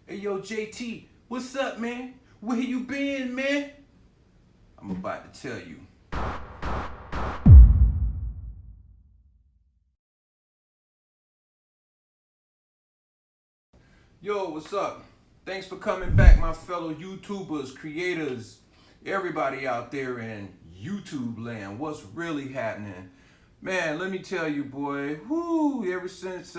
Hey, yo, JT, what's up, man? Where you been, man? I'm about to tell you. Yo, what's up? Thanks for coming back, my fellow YouTubers, creators, everybody out there in YouTube land. What's really happening? Man, let me tell you, boy, ever since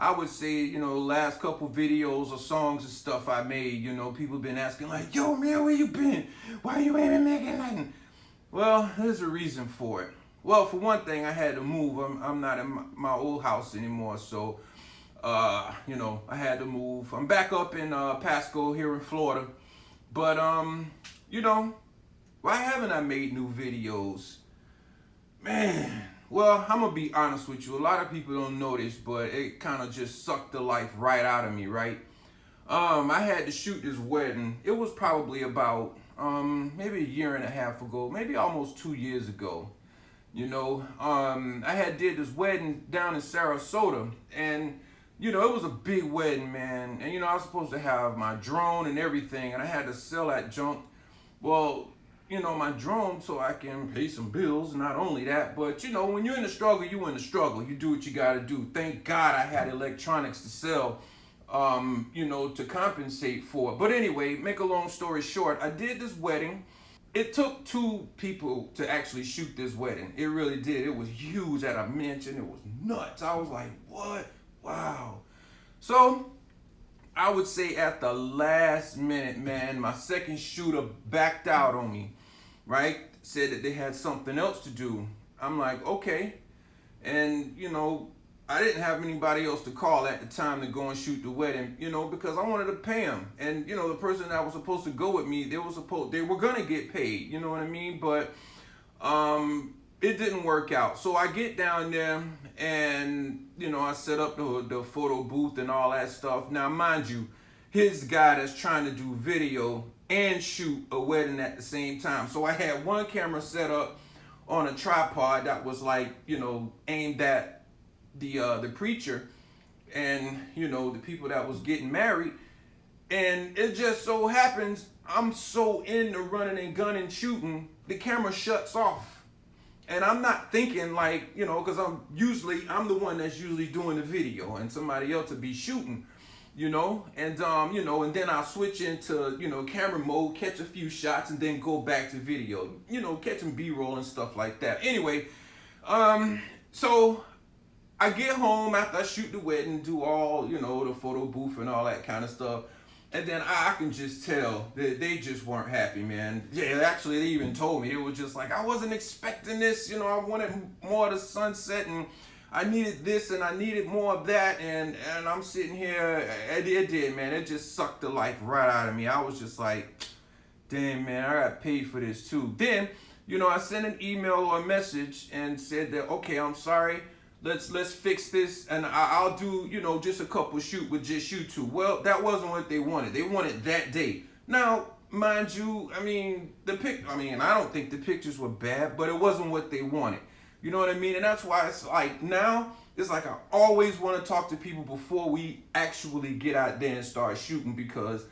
I would say, last couple videos or songs and stuff I made, people been asking like, yo, man, where you been? Why you ain't been making nothing? Well, there's a reason for it. Well, for one thing, I had to move. I'm not in my old house anymore, so, I had to move. I'm back up in Pasco here in Florida. But, why haven't I made new videos? Man, well, I'm gonna be honest with you. A lot of people don't know this, but it kind of just sucked the life right out of me, right? I had to shoot this wedding. It was probably about maybe a year and a half ago, maybe almost 2 years ago. I had did this wedding down in Sarasota, and it was a big wedding, man. And I was supposed to have my drone and everything, and I had to sell that junk. Well, my drone so I can pay some bills. Not only that, but when you're in the struggle, you in the struggle. You do what you gotta do. Thank God I had electronics to sell, to compensate for it. But anyway, make a long story short, I did this wedding. It took two people to actually shoot this wedding. It really did. It was huge at a mansion. It was nuts. I was like, what? Wow. So I would say at the last minute, man, my second shooter backed out on me, right? Said that they had something else to do. I'm like, okay. And, I didn't have anybody else to call at the time to go and shoot the wedding, because I wanted to pay them. And, the person that was supposed to go with me, they were going to get paid, you know what I mean? But it didn't work out. So I get down there and, I set up the photo booth and all that stuff. Now, mind you, his guy that's trying to do video and shoot a wedding at the same time. So I had one camera set up on a tripod that was like, aimed at the preacher and, the people that was getting married. And it just so happens I'm so into running and gunning shooting, the camera shuts off. And I'm not thinking like, because I'm the one that's usually doing the video and somebody else to be shooting, and then I'll switch into, camera mode, catch a few shots and then go back to video, catching B-roll and stuff like that. Anyway, so I get home after I shoot the wedding, do all, the photo booth and all that kind of stuff. And then I can just tell that they just weren't happy, man. Yeah, actually, they even told me. It was just like, I wasn't expecting this. I wanted more of the sunset, and I needed this, and I needed more of that. And I'm sitting here. It did, man. It just sucked the life right out of me. I was just like, damn, man, I got paid for this, too. Then, I sent an email or a message and said that, okay, I'm sorry. Let's fix this, and I'll do, just a couple shoot with just you two. Well, that wasn't what they wanted. They wanted that day. Now, mind you, I don't think the pictures were bad, but it wasn't what they wanted. You know what I mean? And that's why it's like now, it's like I always want to talk to people before we actually get out there and start shooting, because,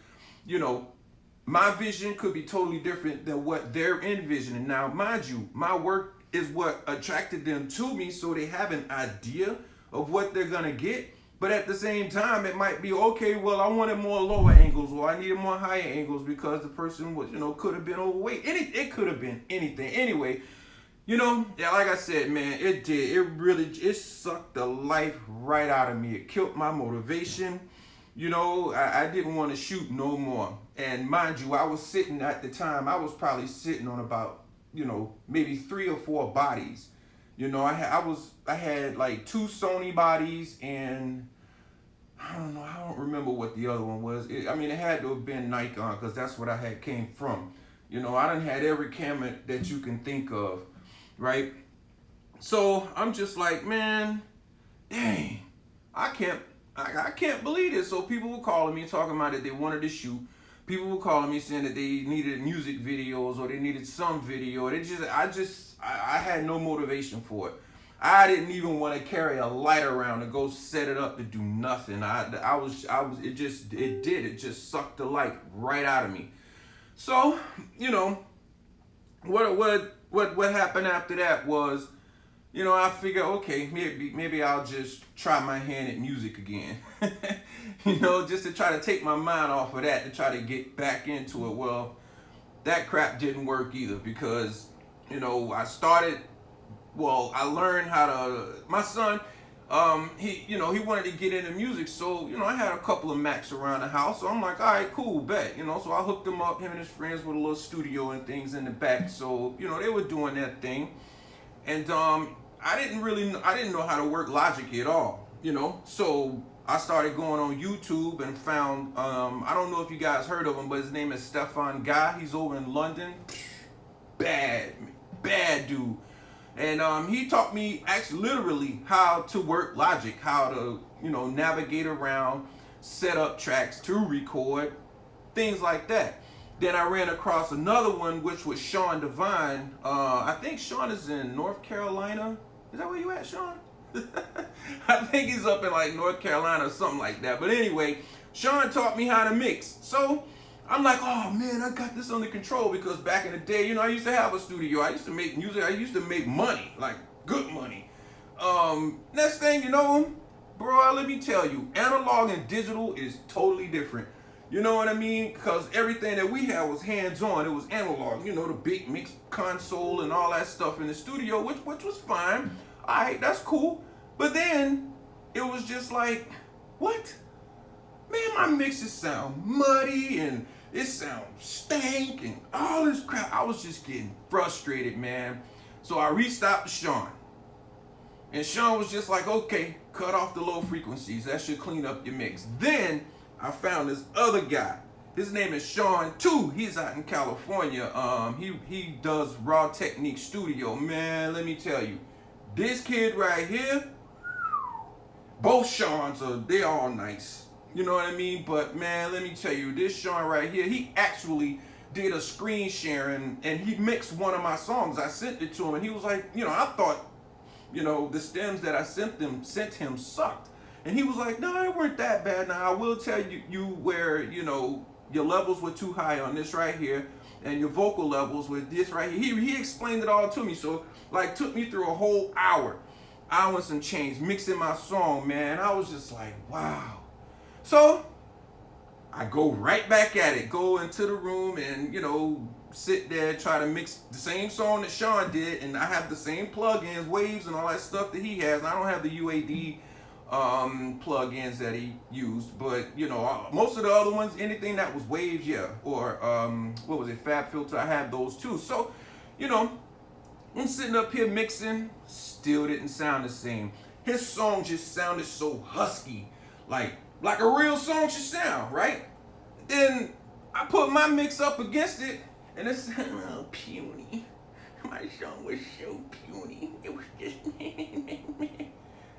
my vision could be totally different than what they're envisioning. Now, mind you, my work is what attracted them to me, so they have an idea of what they're gonna get. But at the same time, it might be, okay, well, I wanted more lower angles, or I needed more higher angles because the person was, could have been overweight. It could have been anything. Anyway, yeah, like I said, man, it did. It sucked the life right out of me. It killed my motivation. I didn't want to shoot no more. And mind you, I was sitting at the time, I was probably sitting on about, maybe 3 or 4 bodies. I had like 2 Sony bodies, and I don't remember what the other one was. It had to have been Nikon, because that's what I had came from. I done had every camera that you can think of, right? So I'm just like, man, dang, I can't believe this. So people were calling me talking about it. They wanted to shoot. People were calling me saying that they needed music videos or they needed some video. I had no motivation for it. I didn't even want to carry a light around to go set it up to do nothing. It just sucked the life right out of me. So, you know, what happened after that was, you know, I figured, okay, maybe I'll just try my hand at music again. You know, just to try to take my mind off of that, to try to get back into it. Well, that crap didn't work either, because, you know, I learned how to, my son, he wanted to get into music, so, you know, I had a couple of Macs around the house, so I'm like, all right, cool, bet, you know, so I hooked him up, him and his friends, with a little studio and things in the back, so, you know, they were doing that thing, and, I didn't know how to work Logic at all, you know, so I started going on YouTube and found, I don't know if you guys heard of him, but his name is Stefan Guy. He's over in London. Bad dude. And he taught me actually literally how to work Logic, how to, you know, navigate around, set up tracks to record, things like that. Then I ran across another one, which was Sean Devine. I think Sean is in North Carolina. Is that where you at, Sean? I think he's up in like North Carolina or something like that. But anyway, Sean taught me how to mix. So I'm like, oh man, I got this under control, because back in the day, you know, I used to have a studio. I used to make music. I used to make money, like good money. Next thing you know, bro, let me tell you, analog and digital is totally different. You know what I mean? Because everything that we had was hands-on. It was analog. You know, the big mix console and all that stuff in the studio, which was fine. All right, that's cool. But then it was just like, what? Man, my mixes sound muddy and it sounds stank and all this crap. I was just getting frustrated, man. So I reached out to Sean. And Sean was just like, okay, cut off the low frequencies. That should clean up your mix. Then I found this other guy. His name is Sean too. He's out in California. He does Raw Technique Studio. Man, let me tell you, this kid right here, both Seans they're all nice. You know what I mean? But man, let me tell you, this Sean right here, he actually did a screen sharing and he mixed one of my songs. I sent it to him and he was like, you know, I thought, you know, the stems that I sent him sucked. And he was like, no, it weren't that bad. Now, I will tell you where, you know, your levels were too high on this right here, and your vocal levels with this right here. He explained it all to me. So, like, took me through a whole hour and some change, mixing my song, man. I was just like, wow. So, I go right back at it. Go into the room and, you know, sit there, try to mix the same song that Sean did. And I have the same plugins, waves, and all that stuff that he has. And I don't have the UAD plugins that he used, but you know, most of the other ones, anything that was waves, yeah, or what was it, Fab Filter, I had those too. So, you know, I'm sitting up here mixing, still didn't sound the same. His song just sounded so husky, like a real song should sound, right? Then I put my mix up against it, and it sounded a little puny. My song was so puny. It was just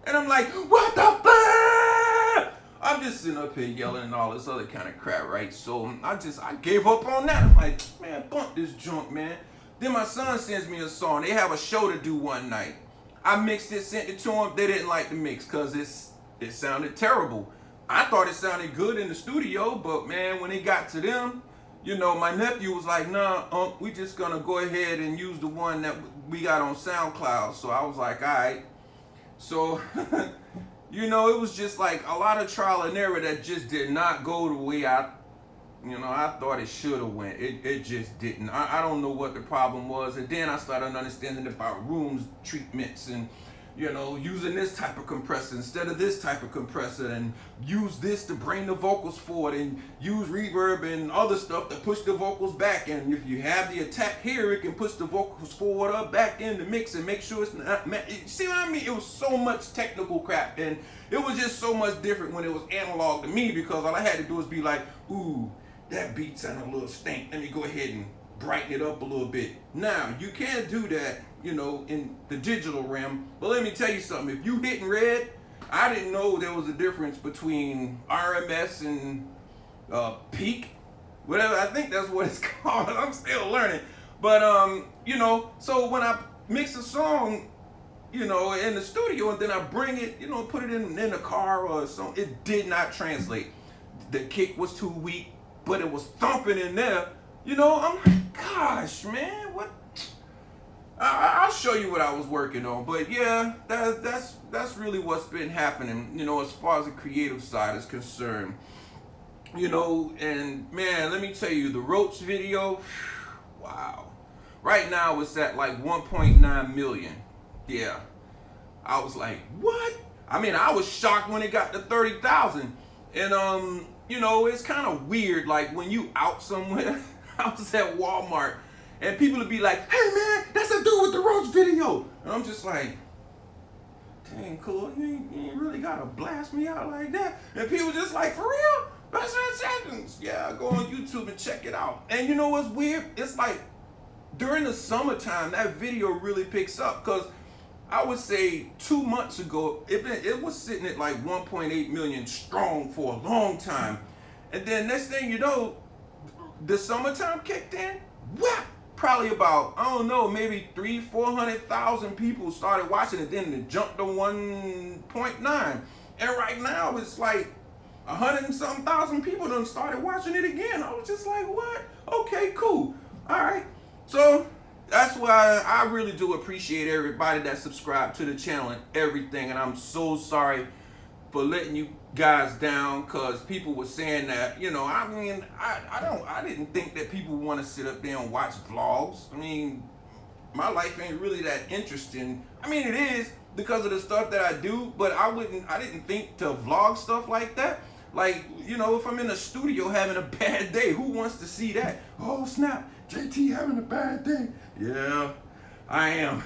and I'm like, what the fuck? I'm just sitting up here yelling and all this other kind of crap, right? So I gave up on that. I'm like, man, bump this junk, man. Then my son sends me a song. They have a show to do one night. I mixed it, sent it to them. They didn't like the mix because it sounded terrible. I thought it sounded good in the studio, but man, when it got to them, you know, my nephew was like, nah, we just gonna go ahead and use the one that we got on SoundCloud. So I was like, all right. So, you know, it was just like a lot of trial and error that just did not go the way I thought it should have went. It just didn't. I don't know what the problem was. And then I started understanding about rooms treatments and, you know, using this type of compressor instead of this type of compressor, and use this to bring the vocals forward, and use reverb and other stuff to push the vocals back. And if you have the attack here, it can push the vocals forward or back in the mix and make sure it's not. See what I mean? It was so much technical crap, and it was just so much different when it was analog to me, because all I had to do was be like, ooh, that beat sounded a little stank. Let me go ahead and brighten it up a little bit. Now, you can't do that, you know, in the digital realm. But let me tell you something. If you hitting red, I didn't know there was a difference between RMS and peak. Whatever, I think that's what it's called. I'm still learning. But, you know, so when I mix a song, you know, in the studio, and then I bring it, you know, put it in the car or something. It did not translate. The kick was too weak, but it was thumping in there. You know, I'm like, gosh, man, what? I'll show you what I was working on, but yeah, that's really what's been happening, you know, as far as the creative side is concerned. You know, and man, let me tell you, the Roach video, wow. Right now it's at like 1.9 million. Yeah. I was like, what? I mean, I was shocked when it got to 30,000. And you know, it's kind of weird, like when you out somewhere. I was at Walmart and people would be like, hey man, that's a dude with the Roach video. And I'm just like, dang, cool, you ain't really gotta blast me out like that. And people just like, for real? That's 10 seconds. Yeah, go on YouTube and check it out. And you know what's weird? It's like during the summertime, that video really picks up, because I would say 2 months ago, it was sitting at like 1.8 million strong for a long time. And then next thing you know, the summertime kicked in, whap! Probably about, I don't know, maybe 300,000-400,000 people started watching it. Then it jumped to 1.9. And right now it's like 100 and something thousand people done started watching it again. I was just like, what? Okay, cool. All right. So that's why I really do appreciate everybody that subscribed to the channel and everything. And I'm so sorry for letting you guys down, because people were saying that, you know, I mean, I didn't think that people want to sit up there and watch vlogs. I mean, my life ain't really that interesting. I mean, it is because of the stuff that I do, but I didn't think to vlog stuff like that. Like, you know, if I'm in the studio having a bad day, who wants to see that? Oh snap, JT having a bad day. Yeah, I am.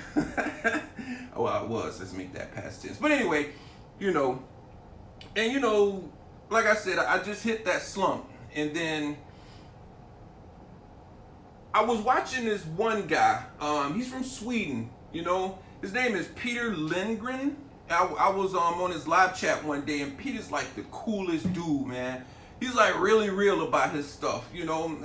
Well, I was. Let's make that past tense. But anyway, you know, and you know, like I said, I just hit that slump. And then I was watching this one guy. He's from Sweden, you know. His name is Pierre Lindgren. I was on his live chat one day, and Peter's like the coolest dude, man. He's like really real about his stuff, you know.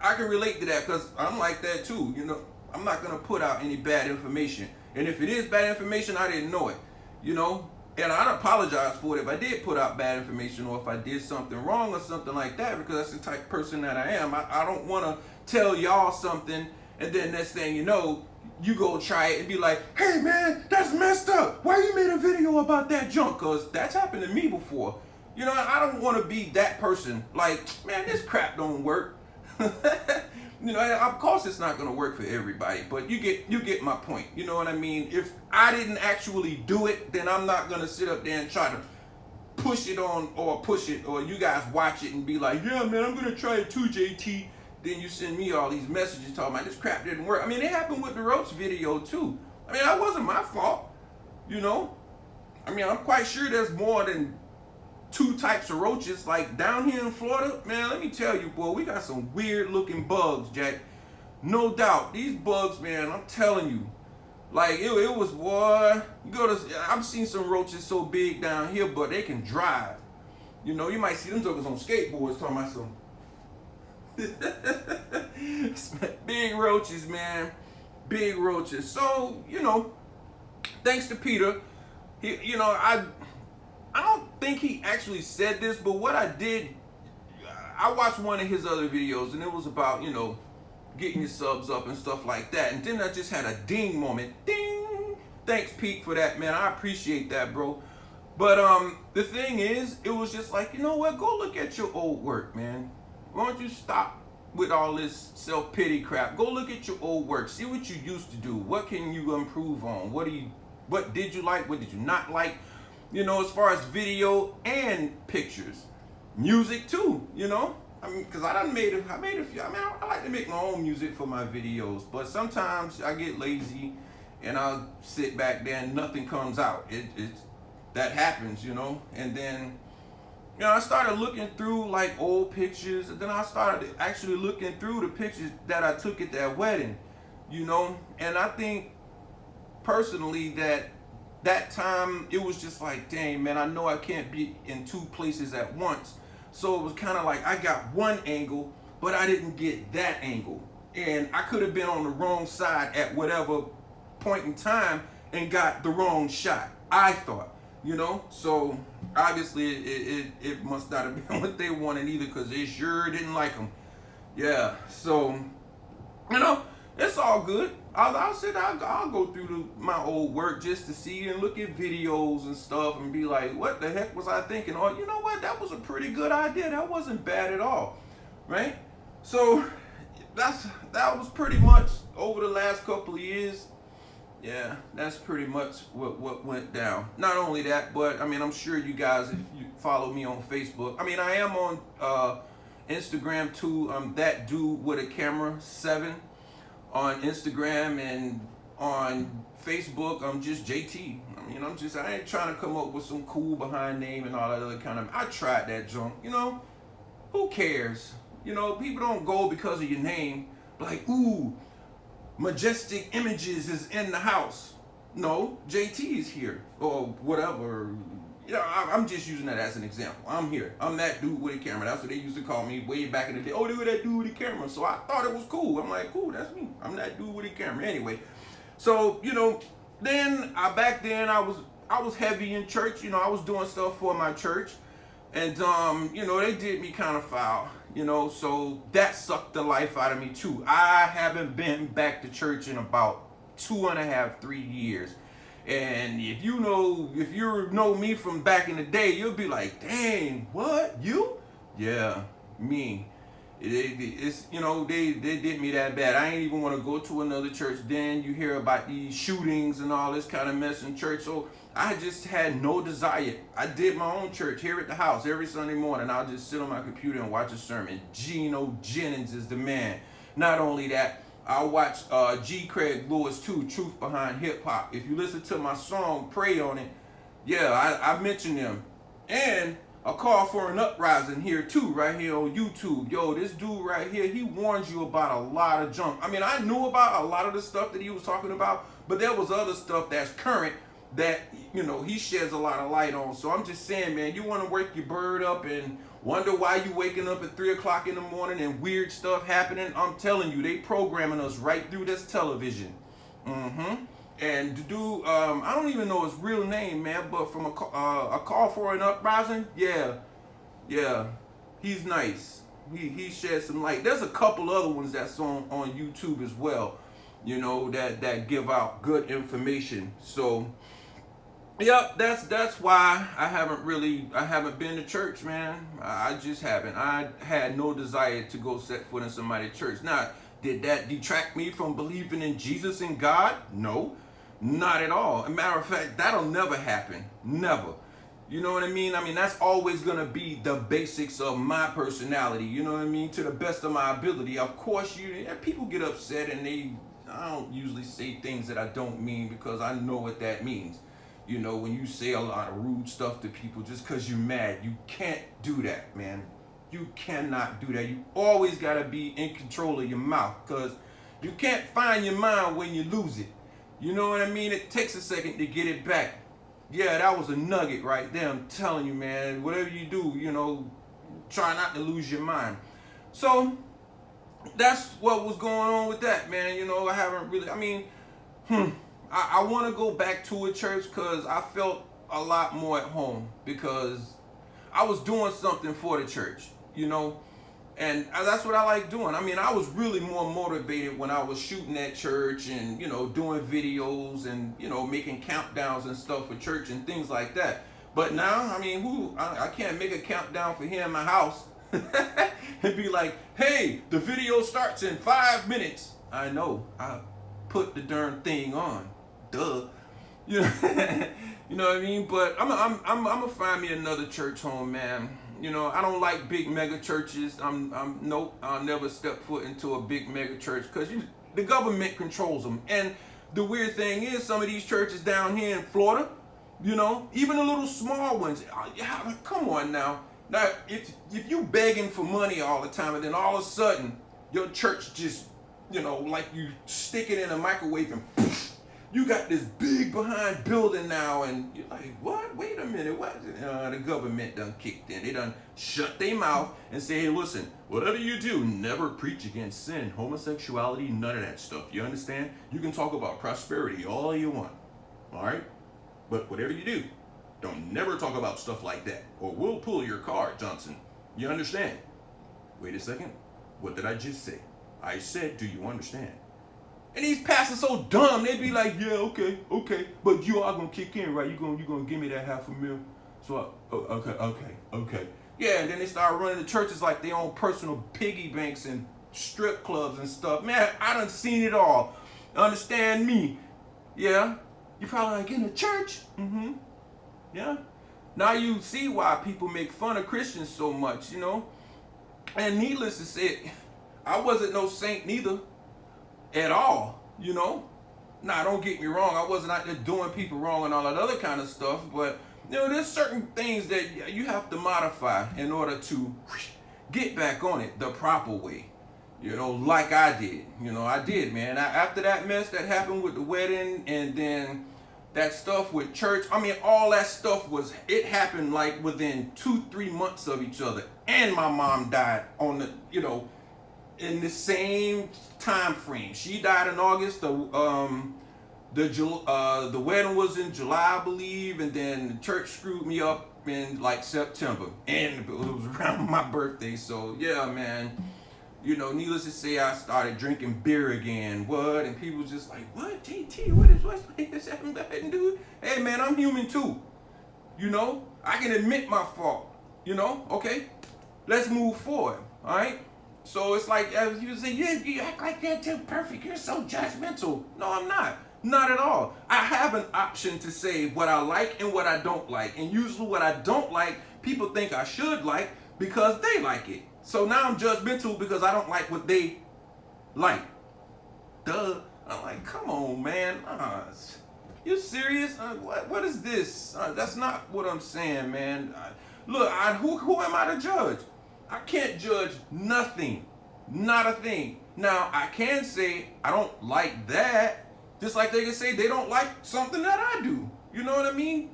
I can relate to that because I'm like that too, you know. I'm not gonna put out any bad information, and if it is bad information, I didn't know it, you know. And I'd apologize for it if I did put out bad information, or if I did something wrong or something like that, because that's the type of person that I am. I don't want to tell y'all something and then next thing you know, you go try it and be like, hey man, that's messed up. Why you made a video about that junk? Because that's happened to me before. You know, I don't want to be that person. Like, man, this crap don't work. You know, of course it's not going to work for everybody, but you get my point. You know what I mean? If I didn't actually do it, then I'm not going to sit up there and try to push it, or you guys watch it and be like, yeah, man, I'm going to try it too, JT. Then you send me all these messages talking about this crap didn't work. I mean, it happened with the Roach video too. I mean, that wasn't my fault, you know? I mean, I'm quite sure there's more than 2 types of roaches. Like down here in Florida, man, let me tell you, boy, we got some weird looking bugs, Jack. No doubt. These bugs, man, I'm telling you. Like, it was, boy, I've seen some roaches so big down here, but they can drive. You know, you might see them jokers on skateboards talking about some big roaches, man. Big roaches. So, you know, thanks to Peter, you know, I don't think he actually said this, but what I did, I watched one of his other videos, and it was about, you know, getting your subs up and stuff like that. And then I just had a ding moment. Ding! Thanks, Pete, for that, man. I appreciate that, bro. But the thing is, it was just like, you know what? Go look at your old work, man. Why don't you stop with all this self-pity crap? Go look at your old work. See what you used to do. What can you improve on? What did you like? What did you not like? You know, as far as video and pictures. Music too, you know? I mean, because I made a few. I mean, I like to make my own music for my videos, but sometimes I get lazy and I'll sit back there and nothing comes out. That happens, you know? And then, you know, I started looking through like old pictures, and then I started actually looking through the pictures that I took at that wedding, you know? And I think personally that time it was just like, dang, man, I know I can't be in 2 places at once. So it was kind of like I got one angle, but I didn't get that angle. And I could have been on the wrong side at whatever point in time, and got the wrong shot, I thought, you know. So obviously it must not have been what they wanted either, because they sure didn't like them. Yeah, so, you know, it's all good. I'll go through my old work just to see and look at videos and stuff and be like, what the heck was I thinking? Or, you know what, that was a pretty good idea. That wasn't bad at all, right? So that was pretty much over the last couple of years. Yeah, that's pretty much what went down. Not only that, but I mean, I'm sure you guys, if you follow me on Facebook, I mean, I am on Instagram too. That dude with a camera 7 on Instagram, and on Facebook I'm just JT. I mean, I ain't trying to come up with some cool behind name and all that other kind of. I tried that junk. You know, who cares? You know, people don't go because of your name. Like, ooh, Majestic Images is in the house. No, JT is here, or whatever. You know, I'm just using that as an example. I'm here. I'm that dude with a camera. That's what they used to call me way back in the day. Oh, they were that dude with a camera. So I thought it was cool. I'm like, cool, that's me. I'm that dude with a camera. Anyway, so, you know, then back then I was heavy in church. You know, I was doing stuff for my church, and you know, they did me kind of foul. You know, so that sucked the life out of me too. I haven't been back to church in about 2.5, 3 years. And if you know me from back in the day, you'll be like, dang, what, you? Yeah, me. It's, you know, they did me that bad. I ain't even want to go to another church. Then you hear about these shootings and all this kind of mess in church. So I just had no desire. I did my own church here at the house every Sunday morning. I'll just sit on my computer and watch a sermon. Geno Jennings is the man. Not only that, I watch G. Craig Lewis too, Truth Behind Hip Hop. If you listen to my song, Pray on it, yeah, I mentioned them. And a call for an uprising here too, right here on YouTube. Yo, this dude right here, he warns you about a lot of junk. I mean, I knew about a lot of the stuff that he was talking about, but there was other stuff that's current that, you know, he sheds a lot of light on. So I'm just saying, man, you want to wake your bird up and wonder why you waking up at 3 o'clock in the morning and weird stuff happening. I'm telling you, they programming us right through this television. And the dude, I don't even know his real name, man, but from a call for an uprising, yeah, he's nice. He sheds some light. There's a couple other ones that's on YouTube as well, you know, that give out good information. So, yep, that's why I haven't been to church, man. I just haven't. I had no desire to go set foot in somebody's church. Now, did that detract me from believing in Jesus and God? No, not at all. As a matter of fact, that'll never happen. Never. You know what I mean? I mean, that's always going to be the basics of my personality. You know what I mean? To the best of my ability. Of course, people get upset, and I don't usually say things that I don't mean, because I know what that means. You know, when you say a lot of rude stuff to people just because you're mad, you can't do that, man. You cannot do that. You always got to be in control of your mouth, because you can't find your mind when you lose it. You know what I mean? It takes a second to get it back. Yeah, that was a nugget right there. I'm telling you, man, whatever you do, you know, try not to lose your mind. So that's what was going on with that, man. You know, I haven't really, I mean, I want to go back to a church, because I felt a lot more at home, because I was doing something for the church, you know, and that's what I like doing. I mean, I was really more motivated when I was shooting at church and, you know, doing videos and, you know, making countdowns and stuff for church and things like that. But now, I mean, I can't make a countdown for here in my house and be like, hey, the video starts in 5 minutes. I know, I put the darn thing on. Duh. You know, you know what I mean? But I'm gonna find me another church home, man. You know, I don't like big mega churches. Nope, I'll never step foot into a big mega church, because the government controls them. And the weird thing is, some of these churches down here in Florida, you know, even the little small ones, come on now. Now, if you begging for money all the time, and then all of a sudden your church just, you know, like you stick it in a microwave and poof, you got this big behind building now, and you're like, what? Wait a minute, what? The government done kicked in. They done shut their mouth and say, hey, listen, whatever you do, never preach against sin, homosexuality, none of that stuff. You understand? You can talk about prosperity all you want. All right? But whatever you do, don't never talk about stuff like that, or we'll pull your card, Johnson. You understand? Wait a second. What did I just say? I said, do you understand? And these pastors so dumb, they be like, yeah, okay, but you are gonna kick in, right? You gonna give me that $500,000. So, okay. Yeah, and then they start running the churches like they own personal piggy banks and strip clubs and stuff. Man, I done seen it all. Understand me? Yeah. You probably like, in the church? Mm-hmm. Yeah. Now you see why people make fun of Christians so much, you know? And needless to say, I wasn't no saint neither. At all, you know. Now, don't get me wrong, I wasn't out there doing people wrong and all that other kind of stuff, but you know, there's certain things that you have to modify in order to get back on it the proper way. You know, like I did. You know, I did, man. After that mess that happened with the wedding and then that stuff with church, I mean, all that stuff it happened like within 2-3 months of each other. And my mom died on the, you know, in the same time frame. She died in August. The wedding was in July, I believe, and then the church screwed me up in like September, and it was around my birthday. So yeah, man. You know, needless to say, I started drinking beer again. What? And people just like, what, JT? What's happening, dude? Hey, man, I'm human too. You know, I can admit my fault. You know, okay. Let's move forward. All right. So it's like, as you say, yeah, you act like you're too perfect. You're so judgmental. No, I'm not. Not at all. I have an option to say what I like and what I don't like. And usually what I don't like, people think I should like because they like it. So now I'm judgmental because I don't like what they like. Duh. I'm like, come on, man. You serious? What is this? That's not what I'm saying, man. Look, who am I to judge? I can't judge nothing, not a thing. Now, I can say I don't like that, just like they can say they don't like something that I do. You know what I mean?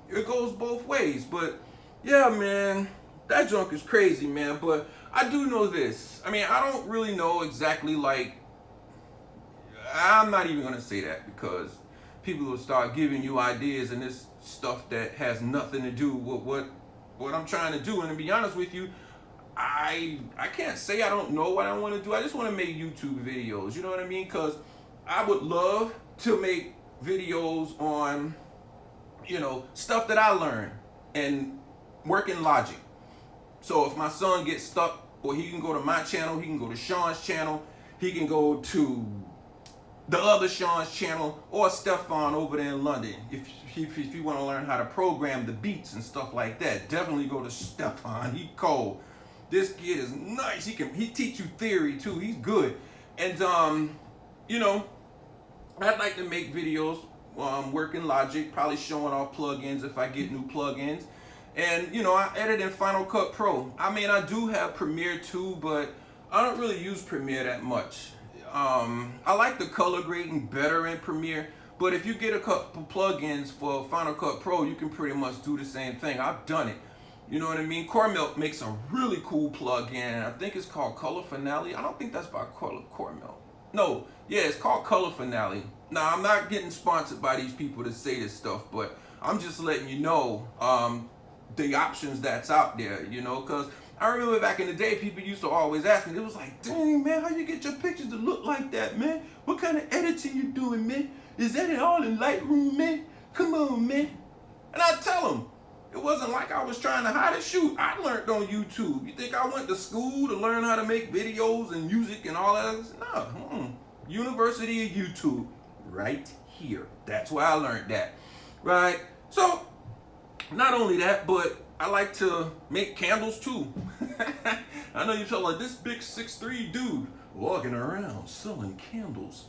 It goes both ways. But yeah, man, that junk is crazy, man. But I do know this. I mean, I don't really know exactly, like, I'm not even going to say that because people will start giving you ideas and this stuff that has nothing to do with what I'm trying to do. And to be honest with you, I can't say I don't know what I want to do. I just want to make YouTube videos. You know what I mean? Because I would love to make videos on, you know, stuff that I learned and working logic. So if my son gets stuck, or he can go to my channel, he can go to Sean's channel, he can go to the other Sean's channel, or Stefan over there in London. If you want to learn how to program the beats and stuff like that, definitely go to Stefan. He cold. This kid is nice. He teach you theory too. He's good. And you know, I'd like to make videos working Logic, probably showing off plugins if I get new plugins. And you know, I edit in Final Cut Pro. I mean, I do have Premiere too, but I don't really use Premiere that much. I like the color grading better in Premiere, but if you get a couple plugins for Final Cut Pro, you can pretty much do the same thing. I've done it. You know what I mean? Coremilk makes a really cool plugin. I think it's called Color Finale. I don't think that's by Coremilk. No, yeah, it's called Color Finale. Now, I'm not getting sponsored by these people to say this stuff, but I'm just letting you know the options that's out there, you know, because I remember back in the day, people used to always ask me, it was like, dang, man, how you get your pictures to look like that, man? What kind of editing you doing, man? Is that all in Lightroom, man? Come on, man. And I tell them, it wasn't like I was trying to hide it. Shoot, I learned on YouTube. You think I went to school to learn how to make videos and music and all that? No. University of YouTube. Right here. That's where I learned that. Right? So, not only that, but I like to make candles too. I know you're talking like this big 6'3" dude walking around selling candles.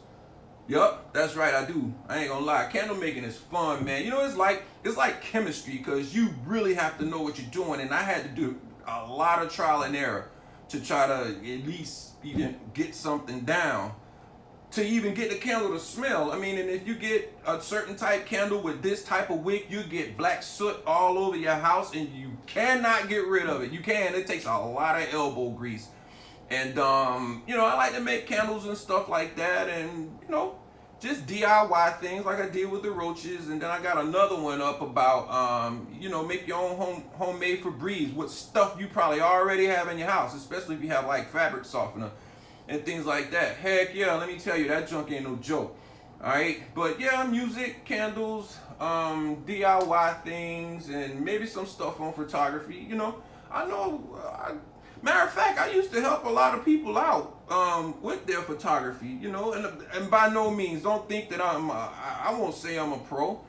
Yup, that's right, I do. I ain't gonna lie. Candle making is fun, man. You know, it's like chemistry, because you really have to know what you're doing. And I had to do a lot of trial and error to try to at least even get something down, to even get the candle to smell. I mean, and if you get a certain type candle with this type of wick, you get black soot all over your house and you cannot get rid of it. You can. It takes a lot of elbow grease. And, you know, I like to make candles and stuff like that, and, you know, just DIY things like I did with the roaches, and then I got another one up about you know, make your own homemade Febreze with stuff you probably already have in your house, especially if you have like fabric softener and things like that. Heck yeah, let me tell you, that junk ain't no joke. Alright, but yeah, music, candles, DIY things, and maybe some stuff on photography. You know, I know, matter of fact, I used to help a lot of people out with their photography, you know, and by no means, don't think that I won't say I'm a pro.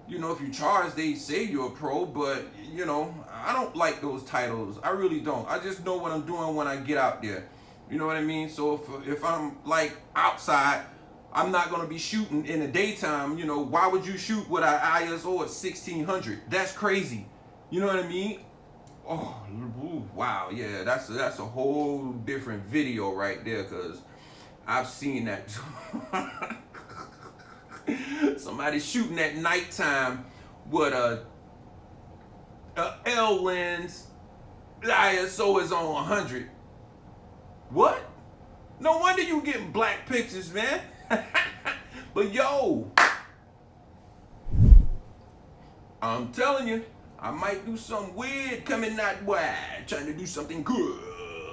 You know, if you charge, they say you're a pro, but, you know, I don't like those titles. I really don't. I just know what I'm doing when I get out there. You know what I mean? So if I'm like outside, I'm not going to be shooting in the daytime. You know, why would you shoot with an ISO at 1600? That's crazy. You know what I mean? Oh, wow. Yeah, that's a whole different video right there, because I've seen that. Somebody shooting at nighttime with a L lens. The ISO is on 100. What? No wonder you getting black pictures, man. But yo, I'm telling you, I might do something weird coming that way, trying to do something good.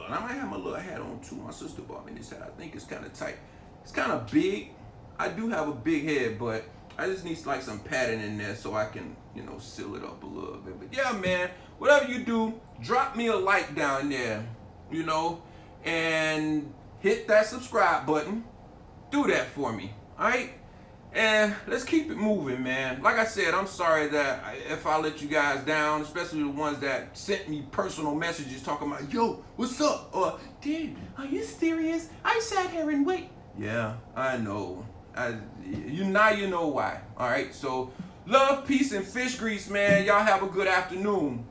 And I might have my little hat on too. My sister bought me this hat. I think it's kind of tight. It's kind of big. I do have a big head, but I just need like some padding in there so I can, you know, seal it up a little bit. But yeah, man, whatever you do, drop me a like down there, you know, and hit that subscribe button. Do that for me, all right? And let's keep it moving, man. Like I said, I'm sorry that if I let you guys down, especially the ones that sent me personal messages talking about, yo, what's up? Or, dude, are you serious? I sat here and wait. Yeah, I know. Now you know why, all right? So, love, peace, and fish grease, man. Y'all have a good afternoon.